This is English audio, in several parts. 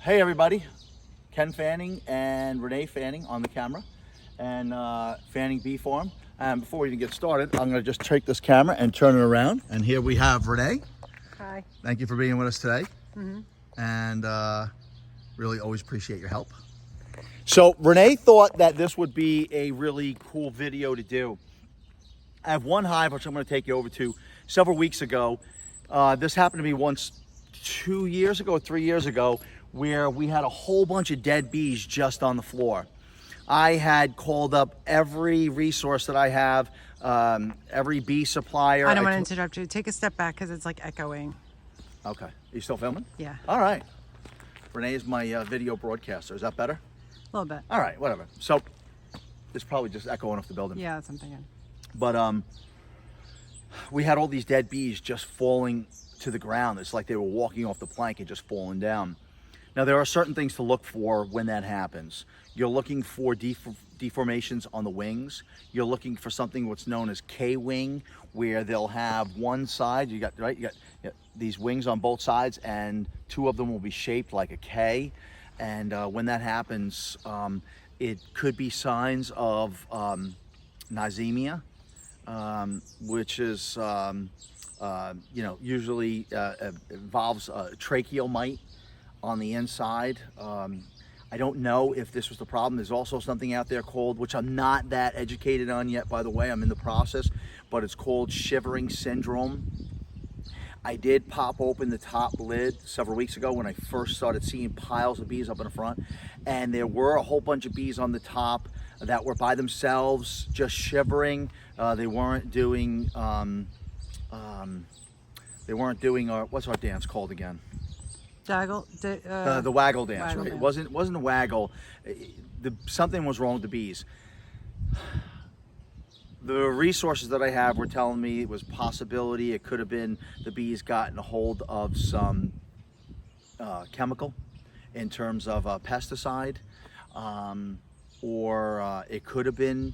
Hey everybody, Ken Fanning and Renee Fanning on the camera, and Fanning Bee Farm. And before we even get started, I'm going to just take this camera and turn it around. And here we have Renee. Hi. Thank you for being with us today. And really always appreciate your help. So Renee thought that this would be a really cool video to do. I have one hive which I'm going to take you over to. Several weeks ago, this happened to me once 2 years ago, 3 years ago, where we had a whole bunch of dead bees just on the floor. I had called up every resource that I have, every bee supplier. I don't want to interrupt you. Take a step back because it's like echoing. Okay. Are you still filming? Yeah. All right. Renee is my video broadcaster. Is that better? A little bit. All right, whatever. So it's probably just echoing off the building. Yeah, that's what I'm thinking. But we had all these dead bees just falling to the ground. It's like they were walking off the plank and just falling down. Now, there are certain things to look for when that happens. You're looking for deformations on the wings. You're looking for something what's known as K-wing, where they'll have one side, you got these wings on both sides, and two of them will be shaped like a K. And when that happens, it could be signs of nosemia, which is, usually involves tracheal mite on the inside. I don't know if this was the problem. There's also something out there called, which I'm not that educated on yet, by the way, I'm in the process, but it's called shivering syndrome. I did pop open the top lid several weeks ago when I first started seeing piles of bees up in the front, and there were a whole bunch of bees on the top that were by themselves, just shivering. They weren't doing, what's our dance called again? The waggle dance, right? It wasn't a waggle. Something was wrong with the bees. The resources that I have were telling me it was possibility. It could have been the bees gotten a hold of some chemical in terms of a pesticide, or it could have been.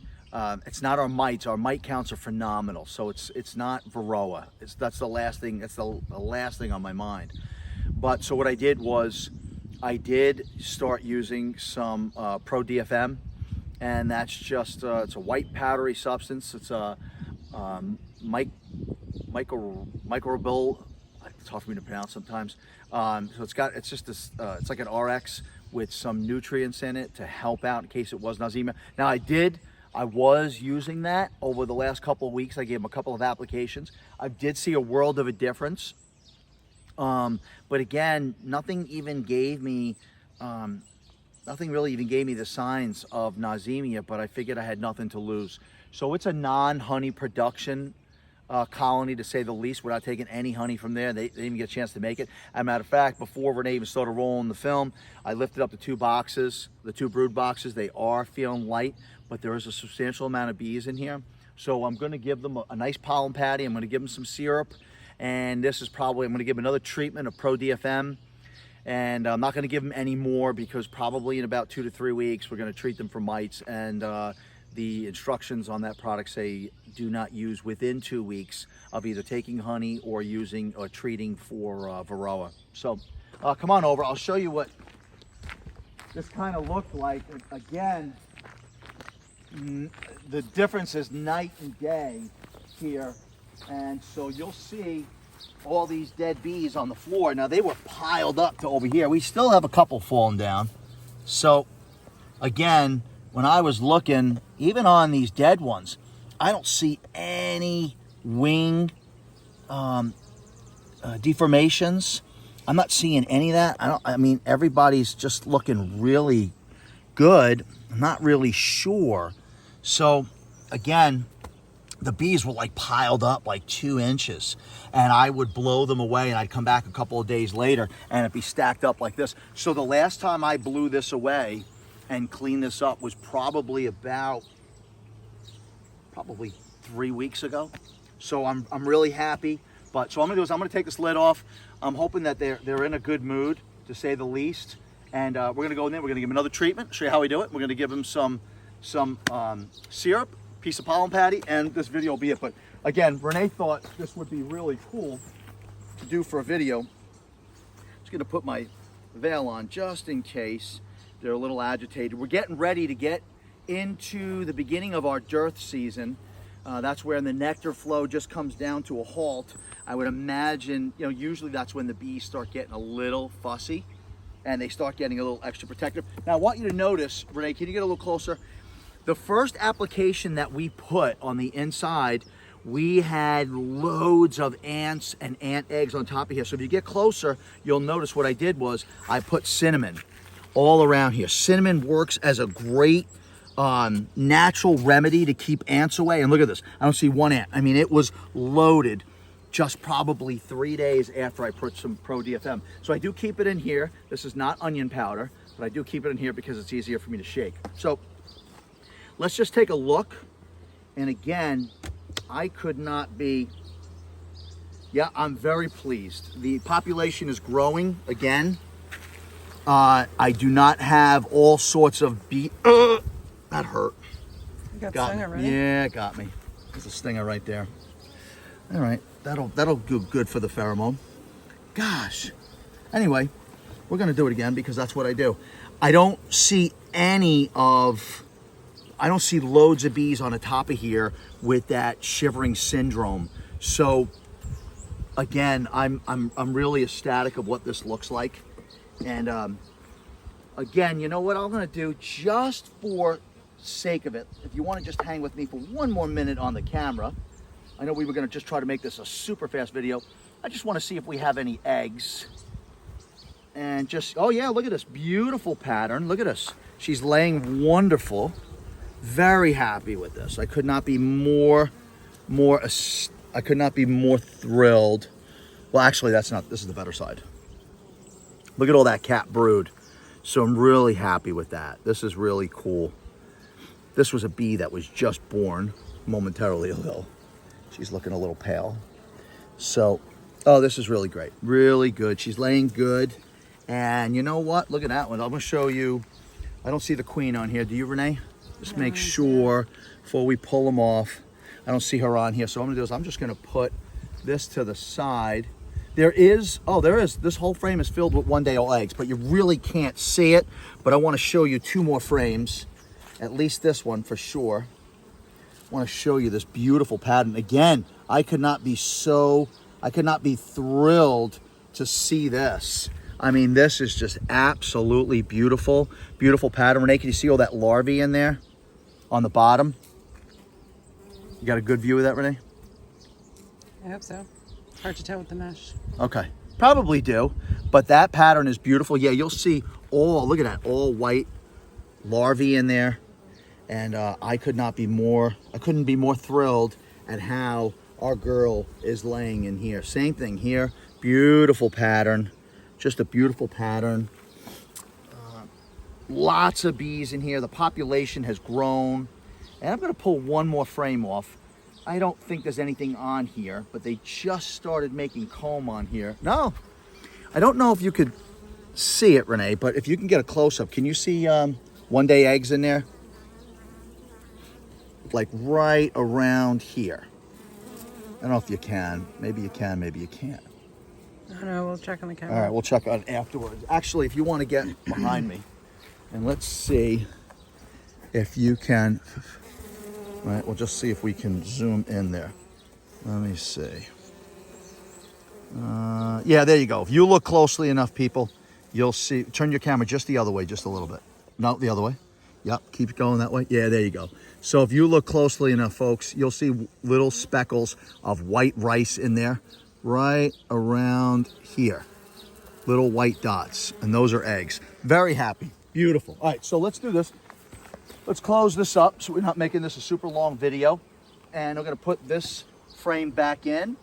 It's not our mites. Our mite counts are phenomenal, so it's not Varroa. That's the last thing. That's the last thing on my mind. But so what I did was I did start using some Pro-DFM, and that's just it's a white powdery substance. It's a microbial. It's hard for me to pronounce sometimes. So it's just this. It's like an RX with some nutrients in it to help out in case it was nosemia. Now I was using that over the last couple of weeks. I gave them a couple of applications. I did see a world of a difference. But again, nothing really even gave me the signs of nosemia, but I figured I had nothing to lose. So it's a non-honey production colony, to say the least, without taking any honey from there. They didn't even get a chance to make it. As a matter of fact, before Renee even started rolling the film, I lifted up the two boxes, the two brood boxes. They are feeling light, but there is a substantial amount of bees in here. So I'm going to give them a nice pollen patty. I'm going to give them some syrup. And this is probably, I'm going to give them another treatment of Pro-DFM. And I'm not going to give them any more because probably in about 2 to 3 weeks, we're going to treat them for mites. And the instructions on that product say do not use within 2 weeks of either taking honey or using or treating for Varroa. So come on over. I'll show you what this kind of looked like. Again, the difference is night and day here. And so you'll see all these dead bees on the floor. Now, they were piled up to over here. We still have a couple falling down. So again, when I was looking, even on these dead ones, I don't see any wing deformations. I'm not seeing any of that. I mean, everybody's just looking really good. I'm not really sure. So again, the bees were like piled up like 2 inches, and I would blow them away, and I'd come back a couple of days later and it'd be stacked up like this. So the last time I blew this away and cleaned this up was probably 3 weeks ago. So I'm really happy. But so what I'm gonna do is I'm gonna take this lid off. I'm hoping that they're in a good mood, to say the least. And we're gonna go in there, we're gonna give them another treatment, show you how we do it. We're gonna give them some syrup, piece of pollen patty, and this video will be it. But again, Renee thought this would be really cool to do for a video. Just gonna put my veil on just in case they're a little agitated. We're getting ready to get into the beginning of our dearth season. That's where the nectar flow just comes down to a halt. I would imagine, usually that's when the bees start getting a little fussy and they start getting a little extra protective. Now I want you to notice, Renee, can you get a little closer? The first application that we put on the inside, we had loads of ants and ant eggs on top of here. So if you get closer, you'll notice what I did was I put cinnamon all around here. Cinnamon works as a great natural remedy to keep ants away. And look at this, I don't see one ant. I mean, it was loaded just probably 3 days after I put some Pro-DFM. So I do keep it in here. This is not onion powder, but I do keep it in here because it's easier for me to shake. So let's just take a look. And again, I could not be, I'm very pleased. The population is growing again. I do not have all sorts of that hurt. You got stung already? Yeah, it got me. There's a stinger right there. All right, that'll do good for the pheromone. Gosh. Anyway, we're gonna do it again because that's what I do. I don't see loads of bees on the top of here with that shivering syndrome. So again, I'm really ecstatic of what this looks like. And again, you know what I'm gonna do, just for sake of it, if you want to just hang with me for one more minute on the camera. I know we were gonna just try to make this a super fast video. I just want to see if we have any eggs. And just, oh yeah, look at this beautiful pattern. Look at this. She's laying wonderful. Very happy with this. I could not be more thrilled. Well, actually, this is the better side. Look at all that cat brood. So I'm really happy with that. This is really cool. This was a bee that was just born momentarily ago. She's looking a little pale. So, oh, this is really great. Really good. She's laying good. And you know what? Look at that one. I'm gonna show you. I don't see the queen on here. Do you, Renee? Just make sure before we pull them off. I don't see her on here. So what I'm gonna do is I'm just gonna put this to the side. There is. This whole frame is filled with one-day-old eggs, but you really can't see it. But I wanna show you 2 more frames. At least this one for sure. I wanna show you this beautiful pattern. Again, I could not be thrilled to see this. I mean, this is just absolutely beautiful. Beautiful pattern. Renee, can you see all that larvae in there on the bottom? You got a good view of that, Renee? I hope so. It's hard to tell with the mesh. Okay, probably do. But that pattern is beautiful. Yeah, you'll see look at that, all white larvae in there. And I couldn't be more thrilled at how our girl is laying in here. Same thing here, beautiful pattern. Just a beautiful pattern. Lots of bees in here. The population has grown. And I'm gonna pull one more frame off. I don't think there's anything on here, but they just started making comb on here. No, I don't know if you could see it, Renee, but if you can get a close-up, can you see one-day eggs in there? Like right around here. I don't know if you can. Maybe you can, maybe you can't. I don't know, we'll check on the camera. All right, we'll check on it afterwards. Actually, if you want to get behind me, and let's see if you can. All right, we'll just see if we can zoom in there. Let me see. Yeah, there you go. If you look closely enough, people, you'll see. Turn your camera just the other way, just a little bit. No, the other way. Yep, keep going that way. Yeah, there you go. So if you look closely enough, folks, you'll see little speckles of white rice in there. Right around here, little white dots, and those are eggs. Very happy, beautiful. All right, so let's do this. Let's close this up so we're not making this a super long video. And we're gonna put this frame back in.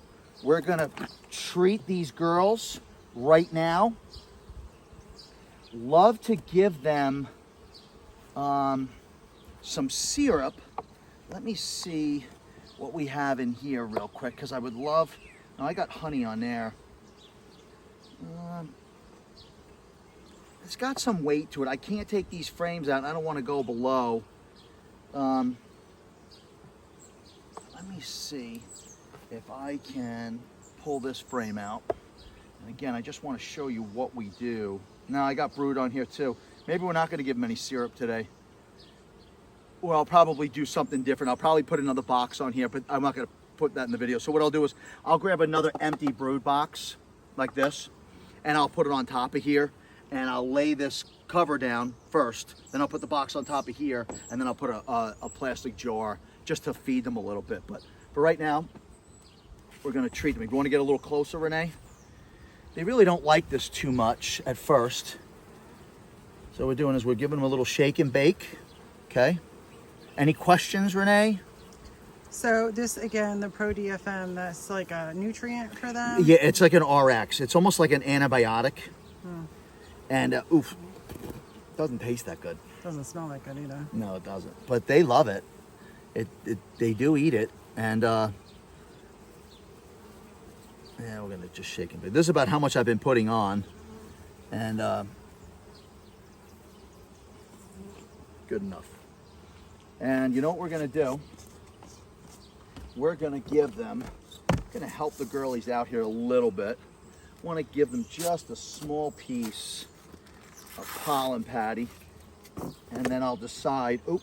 We're gonna treat these girls right now. Love to give them some syrup. Let me see what we have in here real quick, because I would love. Now I got honey on there. It's got some weight to it. I can't take these frames out. I don't want to go below. Let me see if I can pull this frame out. And again, I just want to show you what we do No, I got brood on here too. Maybe we're not gonna give them any syrup today. Or I'll probably do something different. I'll probably put another box on here, but I'm not gonna put that in the video. So what I'll do is I'll grab another empty brood box like this, and I'll put it on top of here, and I'll lay this cover down first, then I'll put the box on top of here, and then I'll put a plastic jar just to feed them a little bit. But for right now, we're gonna treat them. You wanna get a little closer, Renee? They really don't like this too much at first. So what we're doing is we're giving them a little shake and bake, okay? Any questions, Renee? So this, again, the Pro-DFM, that's like a nutrient for them? Yeah, it's like an RX. It's almost like an antibiotic. And oof, doesn't taste that good. Doesn't smell that good either. No, it doesn't. But they love it. They do eat it. And yeah, we're gonna just shake and bake. This is about how much I've been putting on. And good enough. And you know what we're gonna do? We're gonna give them, gonna help the girlies out here a little bit. Want to give them just a small piece of pollen patty, and then I'll decide, oh,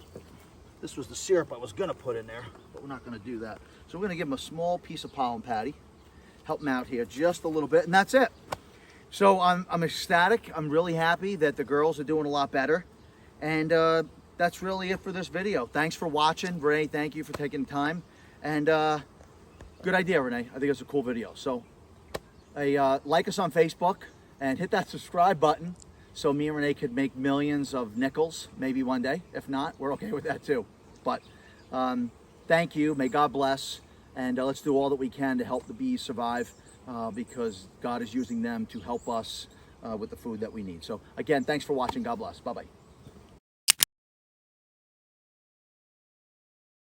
this was the syrup I was gonna put in there, but we're not gonna do that. So we're gonna give them a small piece of pollen patty, help them out here just a little bit, and that's it. So I'm ecstatic. I'm really happy that the girls are doing a lot better, and that's really it for this video. Thanks for watching, Renee. Thank you for taking time, and good idea, Renee. I think it's a cool video. So like us on Facebook and hit that subscribe button so me and Renee could make millions of nickels maybe one day. If not, we're okay with that too. But thank you. May God bless, and let's do all that we can to help the bees survive because God is using them to help us with the food that we need. So again, thanks for watching. God bless. Bye-bye.